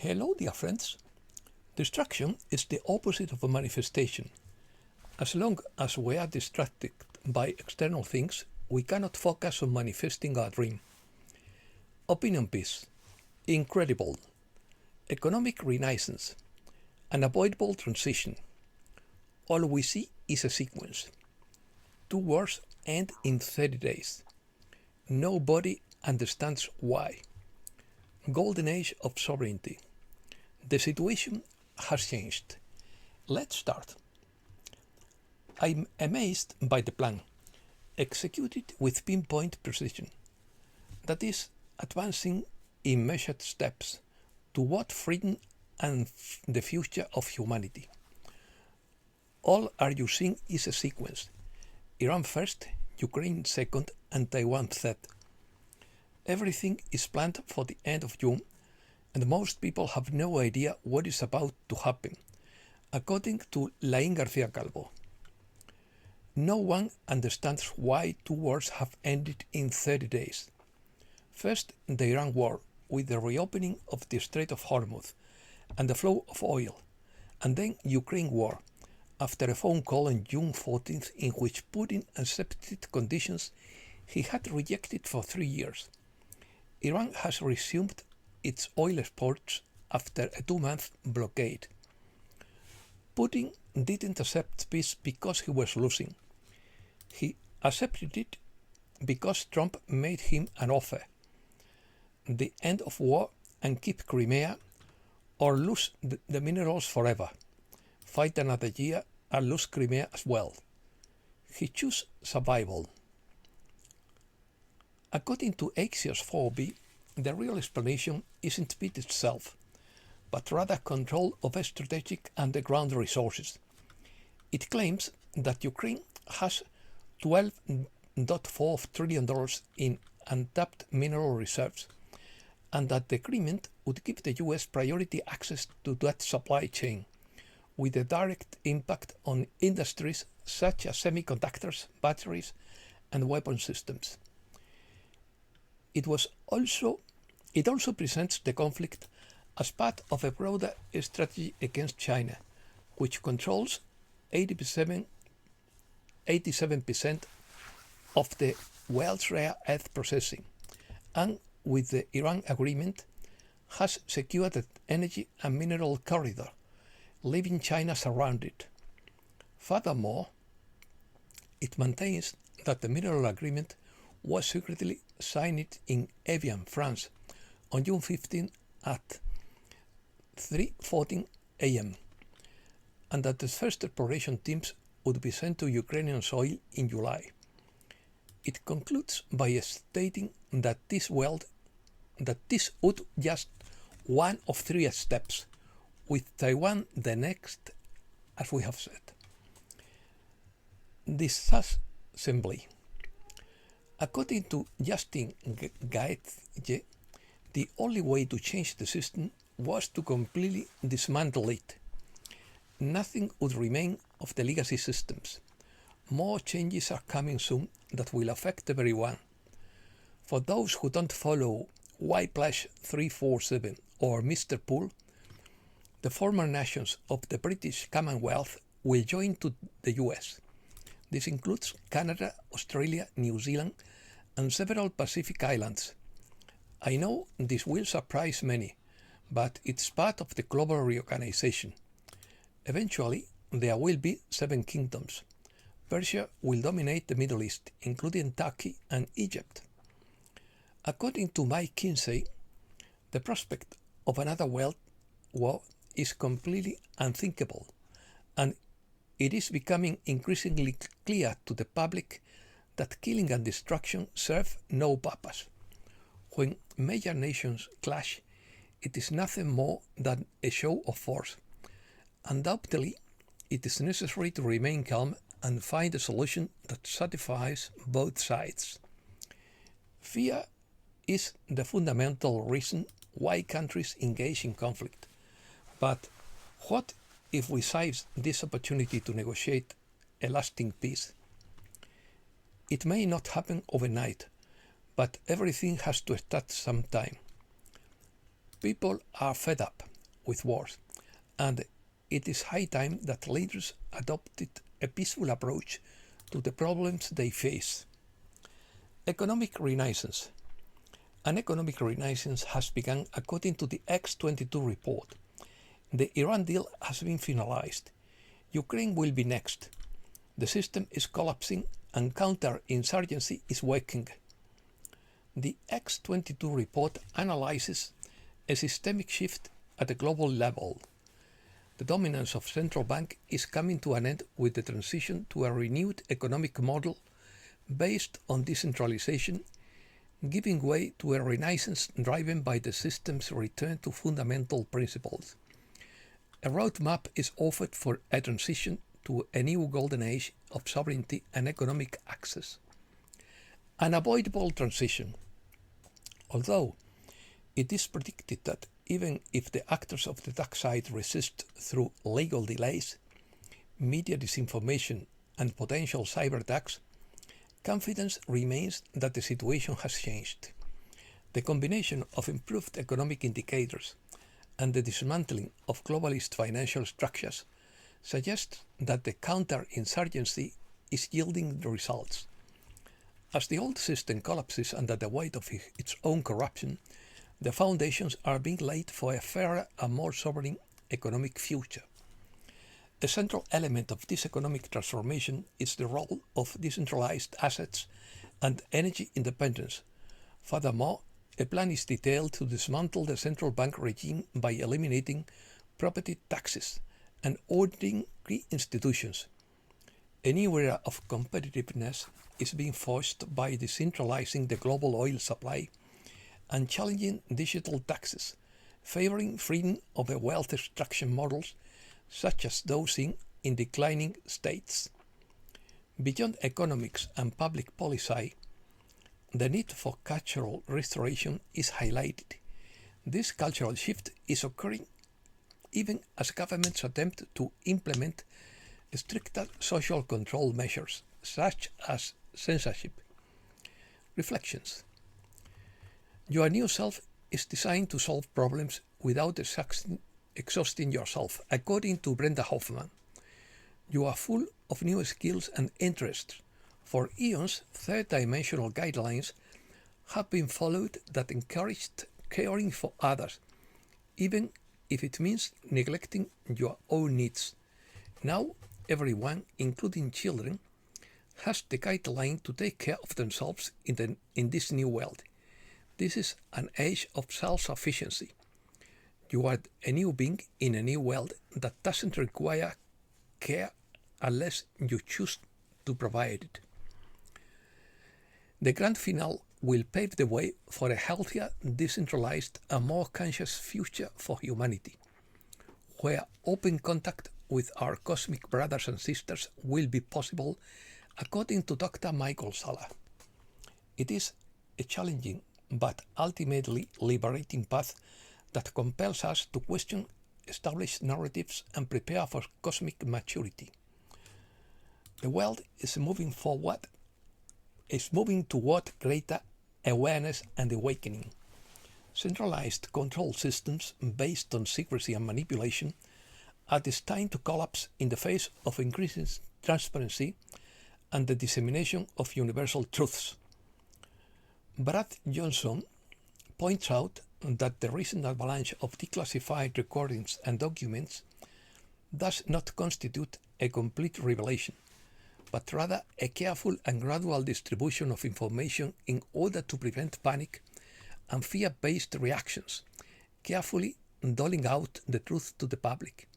Hello, dear friends. Distraction is the opposite of a manifestation. As long as we are distracted by external things, we cannot focus on manifesting our dream. Opinion piece. Incredible. Economic renaissance. Unavoidable transition. All we see is a sequence. 2 wars end in 30 days. Nobody understands why. Golden age of sovereignty. The situation has changed. Let's start. I'm amazed by the plan, executed with pinpoint precision. That is, advancing in measured steps toward freedom and the future of humanity. All are you seeing is a sequence. Iran first, Ukraine second, and Taiwan third. Everything is planned for the end of June, and most people have no idea what is about to happen, according to Laín García Calvo. No one understands why 2 wars have ended in 30 days. First, the Iran war, with the reopening of the Strait of Hormuz and the flow of oil, and then Ukraine war, after a phone call on June 14th in which Putin accepted conditions he had rejected for 3 years. Iran has resumed its oil exports after a 2-month blockade. Putin didn't accept peace because he was losing. He accepted it because Trump made him an offer: the end of war and keep Crimea, or lose the minerals forever, fight another year and lose Crimea as well. He chose survival. According to Axios 4b, the real explanation isn't peace itself, but rather control of strategic underground resources. It claims that Ukraine has $12.4 trillion in untapped mineral reserves, and that the agreement would give the US priority access to that supply chain, with a direct impact on industries such as semiconductors, batteries, and weapon systems. It also presents the conflict as part of a broader strategy against China, which controls 87% of the world's rare earth processing, and with the Iran agreement has secured an energy and mineral corridor, leaving China surrounded. Furthermore, it maintains that the mineral agreement was secretly signed in Evian, France, on June 15 at 3:14 a.m., and that the first exploration teams would be sent to Ukrainian soil in July. It concludes by stating that this would just one of 3 steps, with Taiwan the next, as we have said. Disassembly. According to Justin Gaethje, the only way to change the system was to completely dismantle it. Nothing would remain of the legacy systems. More changes are coming soon that will affect everyone. For those who don't follow Y+347 or Mr. Pool, the former nations of the British Commonwealth will join to the US. This includes Canada, Australia, New Zealand, and several Pacific islands. I know this will surprise many, but it's part of the global reorganization. Eventually, there will be 7 kingdoms. Persia will dominate the Middle East, including Turkey and Egypt. According to Mike Kinsey, the prospect of another world war is completely unthinkable, and it is becoming increasingly clear to the public that killing and destruction serve no purpose. When major nations clash, it is nothing more than a show of force. Undoubtedly, it is necessary to remain calm and find a solution that satisfies both sides. Fear is the fundamental reason why countries engage in conflict. But what if we seize this opportunity to negotiate a lasting peace? It may not happen overnight, but everything has to start sometime. People are fed up, with wars, and it is high time that leaders adopted a peaceful approach to the problems they face. Economic Renaissance. An economic renaissance has begun according to the X-22 report. The Iran deal has been finalized. Ukraine will be next. The system is collapsing and counterinsurgency is working. The X-22 report analyzes a systemic shift at a global level. The dominance of central bank is coming to an end with the transition to a renewed economic model based on decentralization, giving way to a renaissance driven by the system's return to fundamental principles. A roadmap is offered for a transition to a new golden age of sovereignty and economic access. Unavoidable transition. Although it is predicted that even if the actors of the dark side resist through legal delays, media disinformation, and potential cyber attacks, confidence remains that the situation has changed. The combination of improved economic indicators and the dismantling of globalist financial structures suggests that the counterinsurgency is yielding the results. As the old system collapses under the weight of its own corruption, the foundations are being laid for a fairer and more sovereign economic future. A central element of this economic transformation is the role of decentralized assets and energy independence. Furthermore, a plan is detailed to dismantle the central bank regime by eliminating property taxes and auditing key institutions. A new era of competitiveness is being forced by decentralizing the global oil supply and challenging digital taxes, favoring freedom of wealth extraction models such as those in declining states. Beyond economics and public policy, the need for cultural restoration is highlighted. This cultural shift is occurring even as governments attempt to implement stricter social control measures, such as censorship. Reflections. Your new self is designed to solve problems without exhausting yourself, according to Brenda Hoffman. You are full of new skills and interests. For eons, third-dimensional guidelines have been followed that encouraged caring for others, even if it means neglecting your own needs. Now, everyone, including children, has the guideline to take care of themselves in this new world. This is an age of self-sufficiency. You are a new being in a new world that doesn't require care unless you choose to provide it. The grand finale will pave the way for a healthier, decentralized, and more conscious future for humanity, where open contact with our cosmic brothers and sisters will be possible, according to Dr. Michael Salla. It is a challenging but ultimately liberating path that compels us to question established narratives and prepare for cosmic maturity. The world is moving toward greater awareness and awakening. Centralized control systems based on secrecy and manipulation are destined to collapse in the face of increasing transparency and the dissemination of universal truths. Brad Johnson points out that the recent avalanche of declassified recordings and documents does not constitute a complete revelation, but rather a careful and gradual distribution of information in order to prevent panic and fear-based reactions, carefully doling out the truth to the public.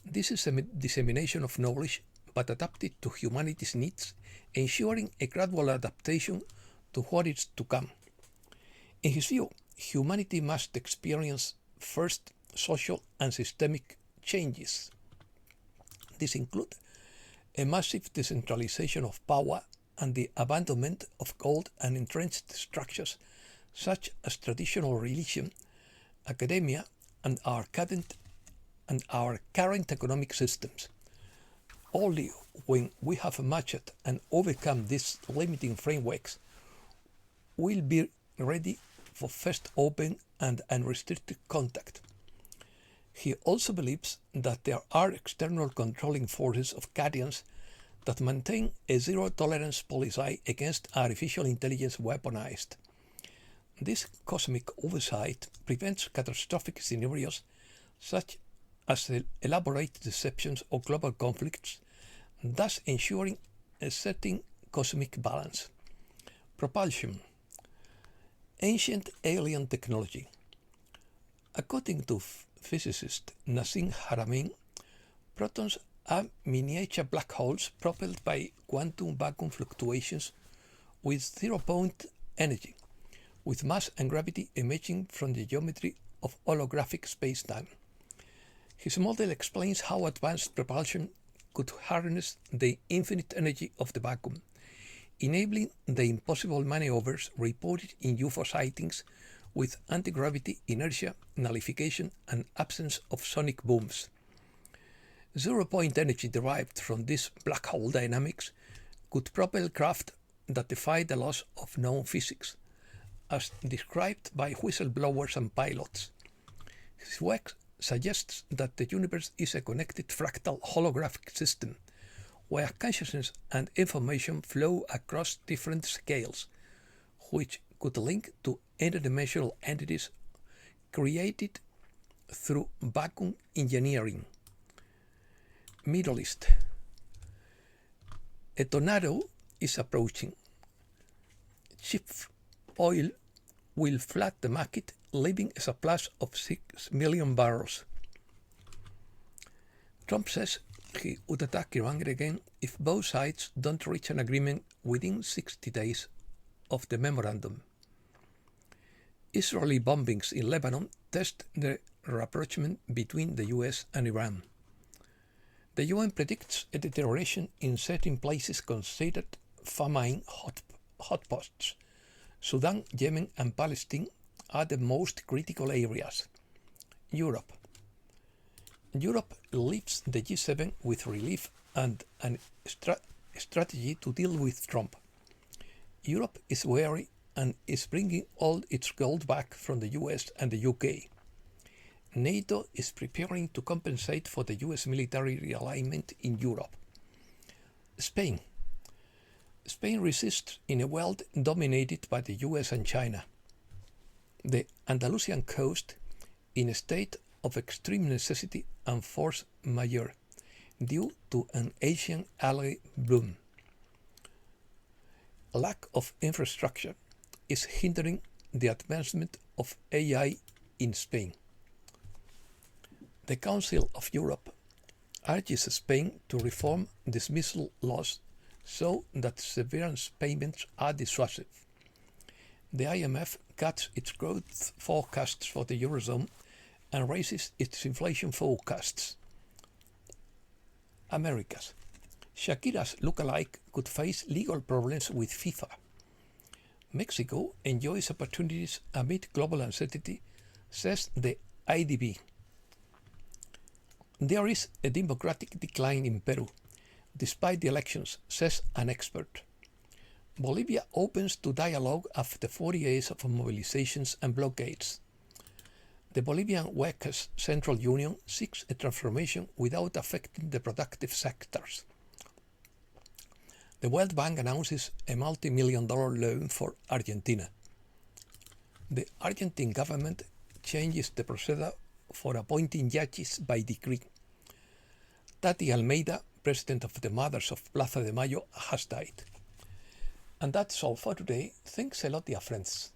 This is a dissemination of knowledge, but adapted to humanity's needs, ensuring a gradual adaptation to what is to come. In his view, humanity must experience first social and systemic changes. These include a massive decentralization of power and the abandonment of old and entrenched structures such as traditional religion, academia, and our current economic systems. Only when we have matched and overcome these limiting frameworks will be ready for first open and unrestricted contact. He also believes that there are external controlling forces of cations that maintain a zero-tolerance policy against artificial intelligence weaponized. This cosmic oversight prevents catastrophic scenarios such as elaborate deceptions or global conflicts, thus ensuring a certain cosmic balance. Propulsion. Ancient alien technology. According to physicist Nassim Haramein, protons are miniature black holes propelled by quantum vacuum fluctuations with zero-point energy, with mass and gravity emerging from the geometry of holographic spacetime. His model explains how advanced propulsion could harness the infinite energy of the vacuum, enabling the impossible maneuvers reported in UFO sightings with anti-gravity inertia, nullification, and absence of sonic booms. Zero-point energy derived from this black hole dynamics could propel craft that defy the laws of known physics, as described by whistleblowers and pilots. His work suggests that the universe is a connected fractal holographic system, where consciousness and information flow across different scales, which could link to interdimensional entities created through vacuum engineering. Middle East. A tornado is approaching. Cheap oil will flood the market, leaving a surplus of 6 million barrels. Trump says he would attack Iran again if both sides don't reach an agreement within 60 days of the memorandum. Israeli bombings in Lebanon test the rapprochement between the US and Iran. The UN predicts a deterioration in certain places considered famine hotpots. Sudan, Yemen, and Palestine are the most critical areas. Europe. Europe leaves the G7 with relief and a strategy to deal with Trump. Europe is wary and is bringing all its gold back from the US and the UK. NATO is preparing to compensate for the US military realignment in Europe. Spain. Spain resists in a world dominated by the US and China. The Andalusian coast in a state of extreme necessity and force majeure due to an Asian algae bloom. Lack of infrastructure is hindering the advancement of AI in Spain. The Council of Europe urges Spain to reform dismissal laws so that severance payments are dissuasive. The IMF cuts its growth forecasts for the Eurozone and raises its inflation forecasts. Americas. Shakira's lookalike could face legal problems with FIFA. Mexico enjoys opportunities amid global uncertainty, says the IDB. There is a democratic decline in Peru, despite the elections, says an expert. Bolivia opens to dialogue after 40 years of mobilizations and blockades. The Bolivian Workers' Central Union seeks a transformation without affecting the productive sectors. The World Bank announces a multi-million-dollar loan for Argentina. The Argentine government changes the procedure for appointing judges by decree. Tati Almeida, president of the Mothers of Plaza de Mayo, has died. And that's all for today. Thanks a lot, dear friends.